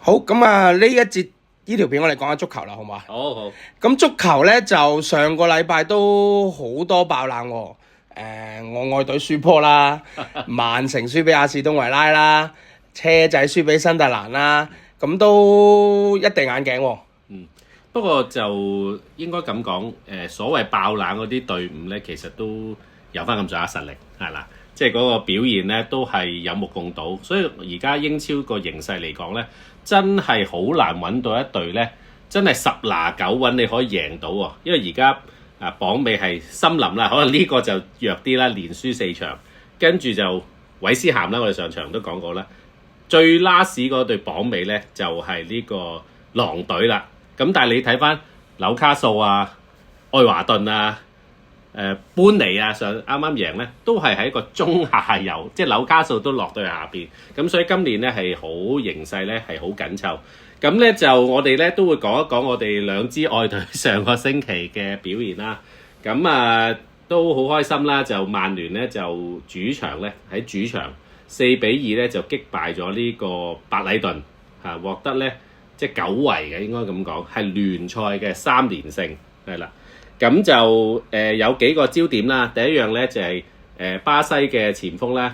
好，咁啊呢一節呢條片我哋講下足球啦，好唔好啊？好。咁足球咧就上個禮拜都好多爆冷喎。我愛隊輸波啦，曼城輸俾阿士東維拉啦，車仔輸俾新特蘭啦，咁都一定眼鏡喎。不過就應該咁講，所謂爆冷嗰啲隊伍咧，其實都有翻咁上下實力，係啦，即係嗰個表現咧都係有目共睹。所以而家英超個形勢嚟講咧，真係好難揾到一隊咧，真係10拿9穩你可以贏到喎。因為而家榜尾係森林啦，可能呢個就弱啲啦，連輸4場，跟住就韋斯咸啦，我哋上場都講過啦。最 last 嗰隊榜尾咧就係呢個狼隊啦。咁但係你睇翻紐卡素啊、愛華頓啊、班尼啊，上啱啱贏咧，都係喺個中下游，即係紐卡素都落到下邊。咁所以今年咧係好形勢咧係好緊湊。咁咧就我哋咧都會講一講我哋兩支愛隊上個星期嘅表現啦。咁都好開心啦，就曼聯咧就主場咧喺主場4-2咧就擊敗咗呢個白禮頓，獲得咧即係久違嘅，應該咁講係聯賽嘅3連勝，係啦。咁就有幾個焦點啦。第一樣咧就係巴西嘅前鋒咧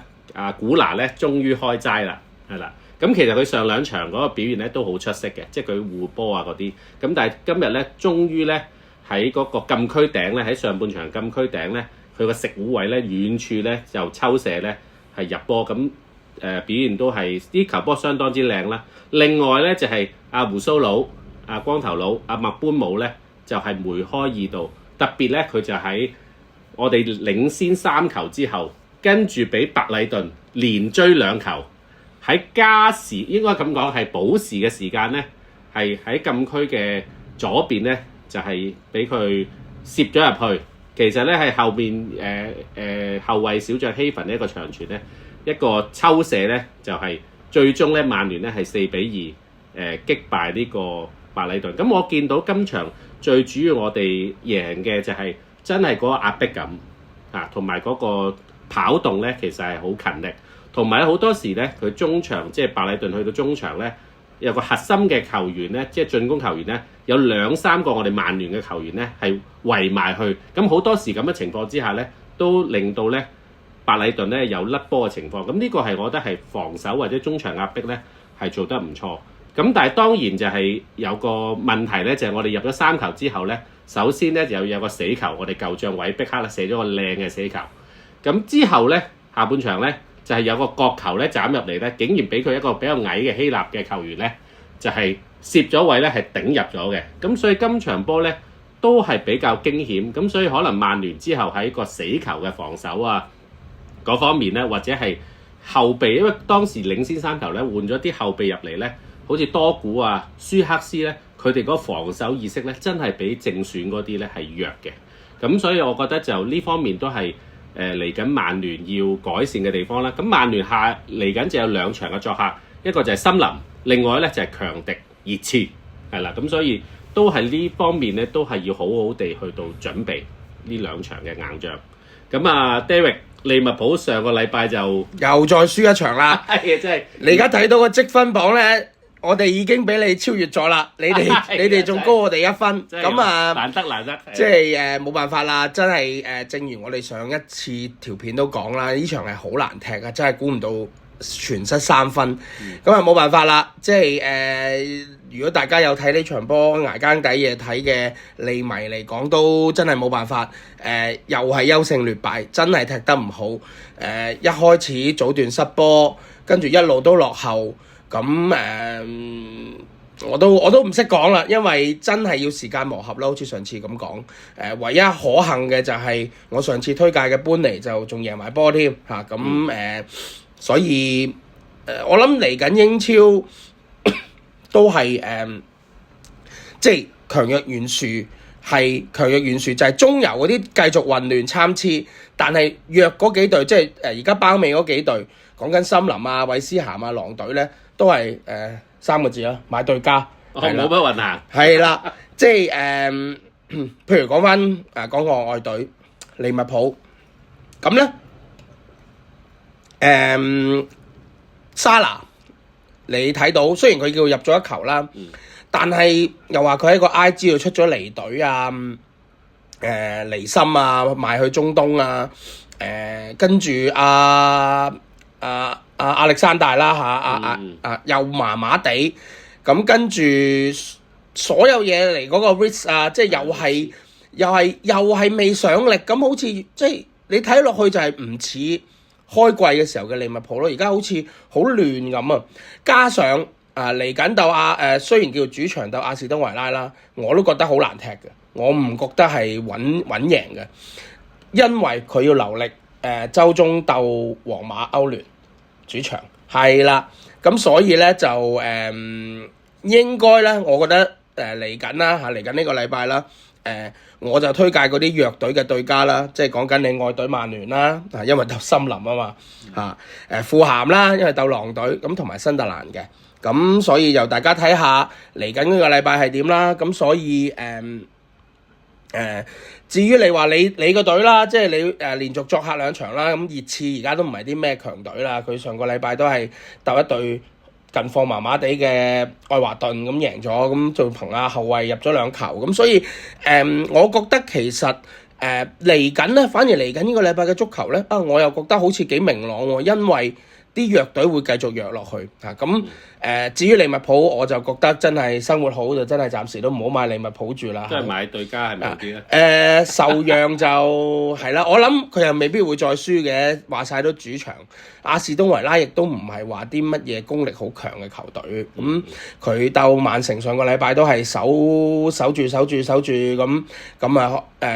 古拿咧終於開齋啦，係啦。咁其實佢上2場嗰個表現咧都好出色嘅，即係佢護波嗰啲。咁但係今日咧終於咧喺嗰個禁區頂咧，喺上半場禁區頂咧，佢個食糊位咧遠處咧就抽射咧係入波。咁表現都係啲球波相當之靚啦。另外咧就係胡鬚佬、光頭佬、麥班姆咧就係梅開2度。特別咧佢就喺我哋領先3球之後，跟住俾白禮頓連追2球，喺加時應該咁講係補時嘅時間咧，係喺禁區嘅左邊咧就係俾佢攝咗入去。其實咧係後邊後衛小將希芬呢一個長傳咧，一個抽射咧就係最終咧曼聯咧係4-2擊敗呢個白禮頓。咁我見到今場最主要我哋贏嘅就係真係嗰個壓迫感同埋嗰個跑動咧，其實係好勤力，同埋咧好多時咧佢中場即係白禮頓去到中場咧有個核心嘅球員咧，即係進攻球員咧有2-3個我哋曼聯嘅球員咧係圍埋去。咁好多時咁嘅情況之下咧，都令到咧白禮頓咧有甩波嘅情況。咁呢個係我覺得係防守或者中場壓迫咧係做得唔錯。咁但係當然就係有個問題咧，就係我哋入咗3球之後咧，首先咧就有個死球，我哋舊將韋碧克咧射咗個靚嘅死球。咁之後咧下半場咧就係有個角球咧斬入嚟咧，竟然俾佢一個比較矮嘅希臘嘅球員咧就係攝咗位咧係頂入咗嘅。咁所以今場波咧都係比較驚險。咁所以可能曼聯之後喺個死球嘅防守嗰方面咧，或者係後備，因為當時領先3球咧換咗啲後備入嚟咧。好似多古舒克斯咧，佢哋嗰個防守意識咧，真係比正選嗰啲咧係弱嘅。咁所以我覺得就呢方面都係嚟緊曼聯要改善嘅地方啦。咁曼聯下嚟緊就有2場嘅作客，一個就係森林，另外咧就係強敵熱刺，係啦。咁所以都係呢方面咧，都係要好好地去到準備呢2場嘅硬仗。咁David，利物浦上個禮拜就又再輸一場啦。係真係。你而家睇到個積分榜咧，我哋已經俾你超越咗啦，你哋仲高我哋1分，咁難得，即係冇辦法啦，真係正如我哋上一次條片都講啦，呢場係好難踢啊，真係估唔到全失3分，咁冇辦法啦，即係如果大家有睇呢場波捱更抵夜睇嘅利迷嚟講，都真係冇辦法，又係優勝劣敗，真係踢得唔好，一開始早段失波，跟住一路都落後。咁我都唔識講啦，因為真係要時間磨合啦，好似上次咁講。唯一可幸嘅就係我上次推介嘅班尼就仲贏埋波添嚇。所以我諗嚟緊英超都係即係強弱懸殊，就係中游嗰啲繼續混亂參差，但係弱嗰幾隊，即係而家包尾嗰幾隊，講緊森林韋斯咸狼隊咧。都係3個字啦，買對家，冇乜運行。係啦，即係譬如講翻講個愛隊利物浦，咁咧沙拿你睇到雖然佢叫入咗一球啦，但係又話佢喺個 IG 度出咗離隊啊，離心啊，賣去中東啊，跟住亞歷山大啦又麻麻地，咁跟住所有嘢嚟嗰個 risk 啊，即係又係未上力，咁好似即係你睇落去就係唔似開季嘅時候嘅利物浦咯，而家好似好亂咁啊！加上嚟緊鬥雖然叫主場鬥阿士東維拉啦，我都覺得好難踢嘅，我唔覺得係穩贏嘅，因為佢要留力週中鬥皇馬歐聯主場係啦，咁所以咧就應該咧，我覺得嚟緊啦嚟緊呢個禮拜啦。我就推介嗰啲弱隊嘅對家啦，即係講緊你愛隊曼聯啦，因為鬥森林啊嘛，富咸啦，因為鬥狼隊，咁同埋新特蘭嘅，咁所以由大家睇下嚟緊呢個禮拜係點啦，咁所以至於你話你個隊啦，即係你連續作客2場啦，咁熱刺而家都唔係啲咩強隊啦，佢上個禮拜都係鬥一隊近況麻麻地嘅愛華頓咁贏咗，咁就憑後衞入咗2球，咁所以我覺得其實嚟緊咧，反而嚟緊呢個禮拜嘅足球咧，我又覺得好似幾明朗喎，因為啲弱隊會繼續弱落去咁至於利物浦，我就覺得真係生活好就真係暫時都唔好買利物浦住啦。都係買對家係咪好啲咧？受讓就係啦，我諗佢又未必會再輸嘅，話晒都主場。阿士東維拉亦都唔係話啲乜嘢功力好強嘅球隊，咁佢鬥曼城上個禮拜都係守住咁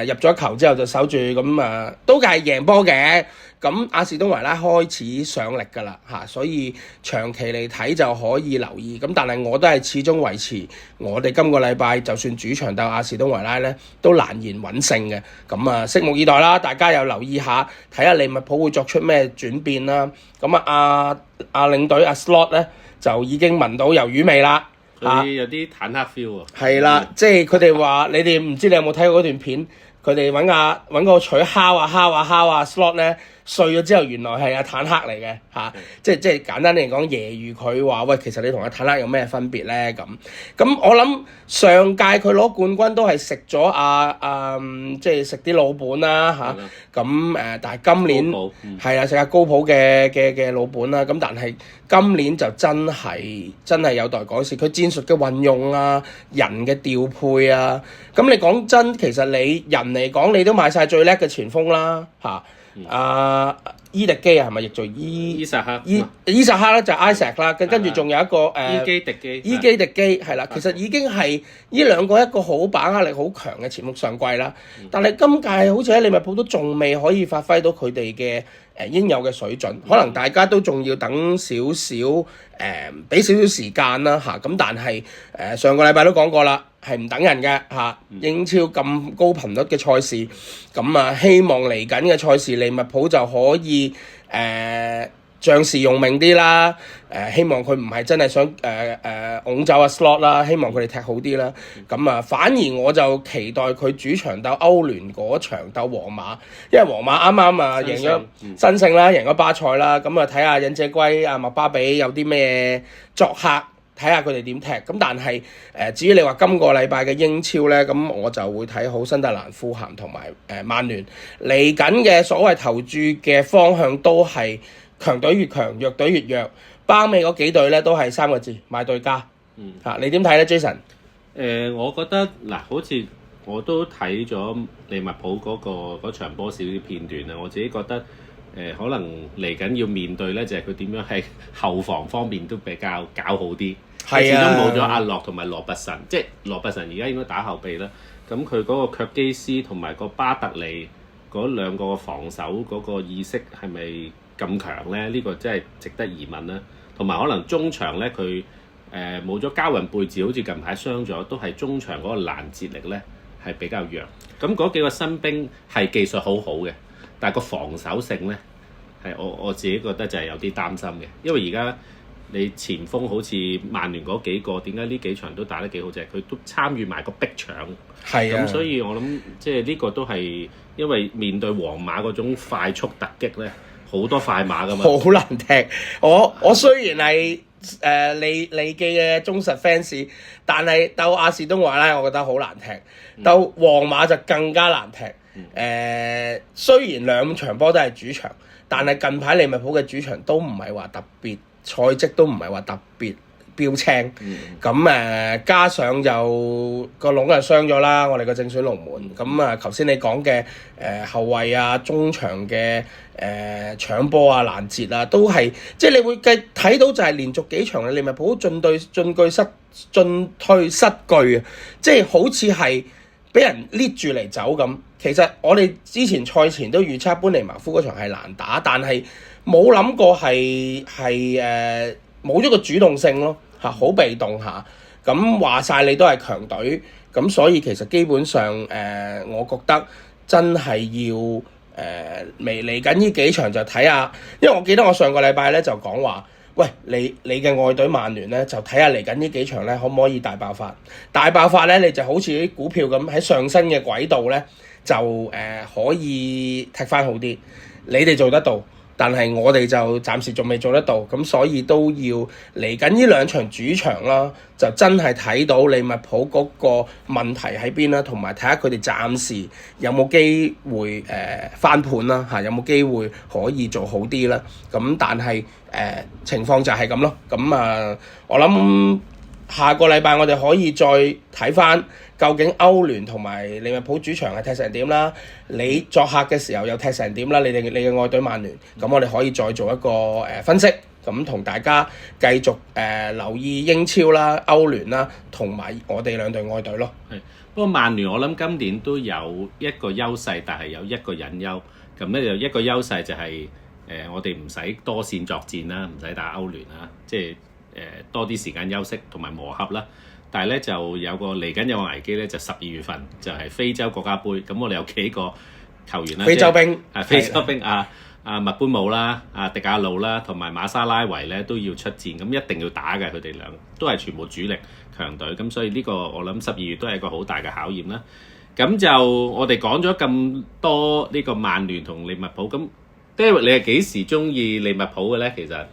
入咗一球之後就守住咁都係贏波嘅。咁阿士東維拉開始上力㗎啦所以長期嚟睇就可以留意。咁但係我都係始終維持我哋今個禮拜就算主場鬥阿士東維拉咧，都難言穩勝嘅。咁拭目以待啦，大家又留意下，睇下利物浦會作出咩轉變啦。咁阿領隊阿 Slot 咧就已經聞到魷魚味啦，佢有啲坦克 feel 啊。係啦，即係佢哋話你哋唔知你有冇睇過嗰段片？佢哋揾個錘敲 Slot 咧碎咗之後，原來係阿坦克嚟嘅即係簡單嚟講，揶揄佢話喂，其實你同阿坦克有咩分別咧？咁我諗上屆佢攞冠軍都係食咗即係食啲老本啦咁但係今年係啊食下高普嘅老本啦，咁但係今年就真係有待改善，佢戰術嘅運用啊，人嘅調配啊，咁你講真，其實你人嚟講，你都買晒最叻嘅前鋒啦伊迪基係咪譯做伊薩克咧就 Isaac 啦，跟住仲有一個伊基迪基係啦，其實已經係呢兩個一個好把握力好強嘅前鋒上季啦，但係今屆好似喺利物浦都仲未可以發揮到佢哋嘅應有嘅水準，可能大家都仲要等少少俾少少時間啦咁但係上個禮拜都講過啦，係唔等人嘅英超咁高頻率嘅賽事，咁希望嚟緊嘅賽事利物浦就可以將士用命啲啦，希望佢唔係真係想拱走阿 Slot 啦，希望佢哋踢好啲啦。咁反而我就期待佢主場鬥歐聯嗰場鬥皇馬，因為皇馬啱啱贏咗新勝啦，贏咗巴塞啦。咁睇下忍者龜麥巴比有啲咩作客，睇下佢哋點踢。咁但係至於你話今個禮拜嘅英超咧，咁我就會睇好新特蘭、富咸同埋曼聯嚟緊嘅所謂投注嘅方向都係強隊越強，弱隊越弱。包尾嗰幾隊咧都係3個字買對家。你點睇咧 Jason？我覺得好似我都睇咗利物浦嗰場波少啲片段啦，我自己覺得可能嚟緊要面對咧就係佢點樣喺後防方面都比較搞好啲。始終冇咗阿洛同埋羅拔臣，即係羅拔臣而家應該打後備啦。咁佢嗰個卻基斯同埋個巴特利嗰兩個防守嗰個意識係咪咁強咧？呢個真係值得疑問啦。同埋可能中場咧，佢冇咗交雲貝治，好似近排傷咗，都係中場嗰個攔截力咧係比較弱。咁嗰幾個新兵係技術好好嘅，但係個防守性咧係我自己覺得就係有啲擔心嘅，因為而家你前鋒好似曼聯嗰幾個，點解呢幾場都打得幾好？就係佢都參與埋個逼搶，咁所以我諗即係呢個都係因為面對皇馬嗰種快速突擊咧，好多快馬噶嘛，好難踢。我雖然係利記嘅忠實 fans，但係鬥亞士東維拉，我覺得好難踢，鬥皇馬就更加難踢。雖然兩場波都係主場，但係近排利物浦嘅主場都唔係話特別，賽績都唔係話特別標青。咁加上就個籠又傷咗啦，我哋個正選龍門。咁頭先你講嘅後衛啊、中場嘅搶波啊、攔截啊，都係即係你會睇到就係連續幾場嘅利物浦進退失據啊！即係好似係俾人捏住嚟走咁。其實我哋之前賽前都預測班尼茅夫嗰場係難打，但係冇諗過係冇咗個主動性咯，好被動下。咁話晒你都係強隊，咁所以其實基本上我覺得真係要嚟緊呢幾場就睇下，因為我記得我上個禮拜咧就講話，喂你嘅愛隊曼聯咧就睇下嚟緊呢幾場咧可唔可以大爆發？大爆發咧你就好似啲股票咁喺上升嘅軌道咧就可以踢翻好啲，你哋做得到。但係我哋就暫時仲未做得到，咁所以都要嚟緊呢兩場主場啦，就真係睇到利物浦嗰個問題喺邊啦，同埋睇下佢哋暫時有冇機會翻盤啦嚇，有冇機會可以做好啲啦。咁但係情況就係咁咯。咁我諗下個禮拜我哋可以再睇翻究竟歐聯同埋利物浦主場係踢成點啦，你作客嘅時候又踢成點啦，你嘅愛隊曼聯，咁我哋可以再做一個分析，咁同大家繼續留意英超啦、歐聯啦，同埋我哋兩隊愛隊咯。係，不過曼聯我諗今年都有一個優勢，但係有一個隱憂。咁咧就一個優勢就係我哋唔使多線作戰啦，唔使打歐聯啦，即係多啲時間休息同埋磨合啦。但係咧就有個嚟緊有個危機咧，就12月份就係非洲國家盃，咁我哋有幾個球員啦，非洲兵非洲兵麥班姆啦、迪亞路啦，同埋馬沙拉維咧都要出戰，咁一定要打嘅，佢哋兩個都係全部主力強隊，咁所以呢個我諗12月都係一個好大嘅考驗啦。咁就我哋講咗咁多呢個曼聯同利物浦，咁 David 你係幾時中意利物浦嘅咧？其實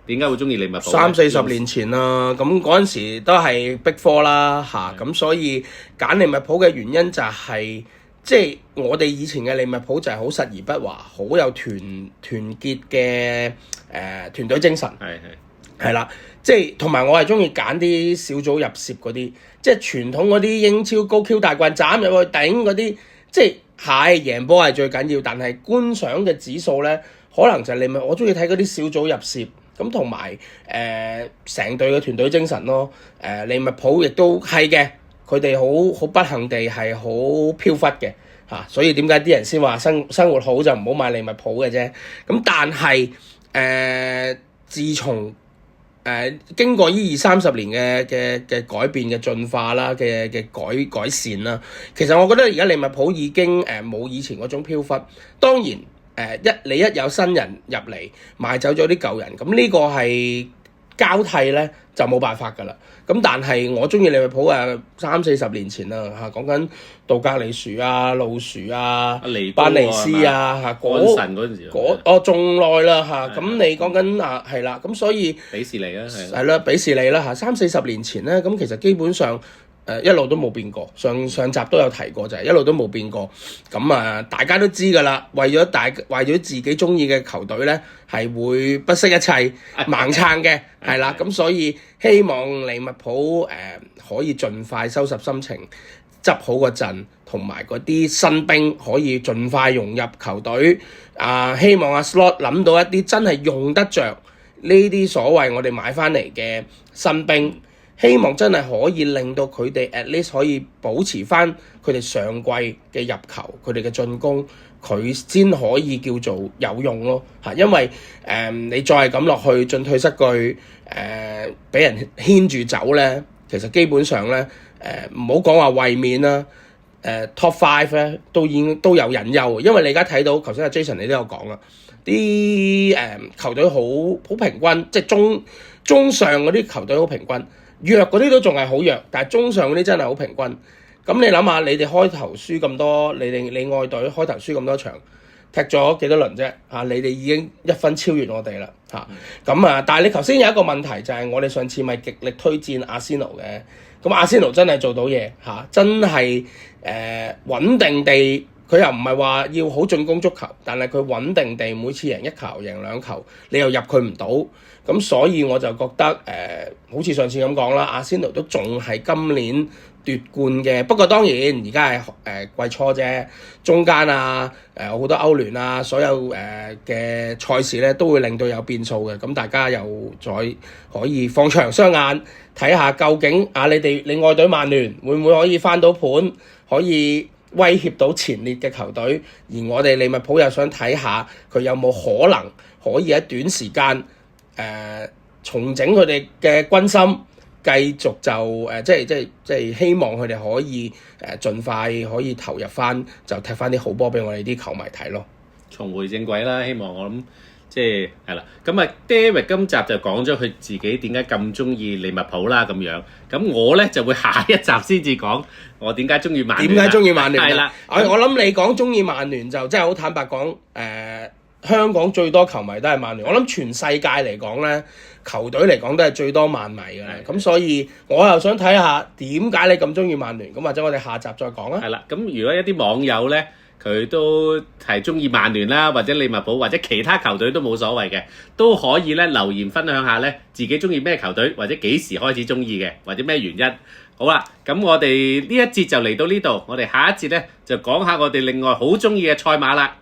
點解會中意利物浦？30-40年前啦，咁嗰陣時都係Big Four啦嚇，咁所以揀利物浦嘅原因就係即係我哋以前嘅利物浦就係好實而不華，好有團結嘅團隊精神，係啦，即係同埋我係中意揀啲小組入攝嗰啲，即係傳統嗰啲英超高 Q 大棍斬入去頂嗰啲，即係贏波係最緊要，但係觀賞嘅指數咧，可能就係利物浦，我中意睇嗰啲小組入攝。咁同埋成隊嘅團隊精神咯，利物浦亦都係嘅，佢哋好不幸地係好飄忽嘅嚇，所以點解啲人先話生活好就唔好買利物浦嘅啫。咁但係自從經過呢20-30年嘅改變嘅進化啦嘅改善啦，其實我覺得而家利物浦已經冇以前嗰種飄忽，當然。你一有新人入嚟賣走咗啲舊人，咁呢個係交替咧就冇辦法㗎啦。咁但係我中意利物浦30-40年前啦嚇，講緊杜格利殊啊、路殊啊、班尼斯啊嚇，嗰陣時仲耐啦嚇。咁你講緊係啦，咁所以比士尼啦係啦，比士尼啦嚇30-40年前咧，咁其實基本上。一路都冇變過，上集都有提過，就係一路都冇變過。咁大家都知㗎啦，為咗自己中意嘅球隊咧，係會不惜一切盲撐嘅，係啦。咁所以希望利物浦可以盡快收拾心情，執好個陣，同埋嗰啲新兵可以盡快融入球隊。希望阿 Slot 諗到一啲真係用得着呢啲所謂我哋買翻嚟嘅新兵。希望真係可以令到佢哋 at least 可以保持翻佢哋上季嘅入球，佢哋嘅進攻，佢先可以叫做有用咯嚇。因為你再係咁落去進退失據，俾人牽住走咧，其實基本上咧唔好講話衛冕啦，Top 5咧都有隱憂。因為你而家睇到頭先阿 Jason 你都有講啦，啲球隊好平均，即係中上嗰啲球隊好平均。弱嗰啲都仲係好弱，但係中上嗰啲真係好平均。咁你諗下，你哋開頭輸咁多，你愛隊開頭輸咁多場，踢咗幾多輪啫？你哋已經1分超越我哋啦咁但係你頭先有一個問題就係我哋上次咪極力推薦阿仙奴嘅，咁阿仙奴真係做到嘢真係穩定地。佢又唔係話要好進攻足球，但係佢穩定地每次贏1球、贏2球，你又入佢唔到，咁所以我就覺得好似上次咁講啦，阿仙奴都仲係今年奪冠嘅。不過當然而家係季初啫，中間好多歐聯所有嘅賽事咧都會令到有變數嘅。咁大家又再可以放長雙眼睇下，究竟你愛隊曼聯會唔會可以翻到盤，可以威脅到前列嘅球隊，而我哋利物浦又想睇下佢有冇可能可以喺短時間重整佢哋嘅軍心，繼續就即係希望佢哋可以盡快可以投入翻，就踢翻啲好波俾我哋啲球迷睇咯。重回正軌啦，希望我諗即係啦。咁David 今集就講咗佢自己點解咁中意利物浦啦咁樣。咁我咧就會下一集先至講我點解中意曼聯。點解中意曼聯？係啦，我諗你講中意曼聯就真係好坦白講，香港最多球迷都係曼聯。我諗全世界嚟講咧，球隊嚟講都係最多曼迷㗎啦。咁所以我又想睇下點解你咁中意曼聯。咁或者我哋下集再講啦。係啦，咁如果一啲網友咧，佢都係中意曼聯啦，或者利物浦或者其他球隊都冇所謂嘅，都可以咧留言分享下咧自己中意咩球隊，或者幾時開始中意嘅，或者咩原因。好啦，咁我哋呢一節就嚟到呢度，我哋下一節咧就講下我哋另外好中意嘅賽馬啦。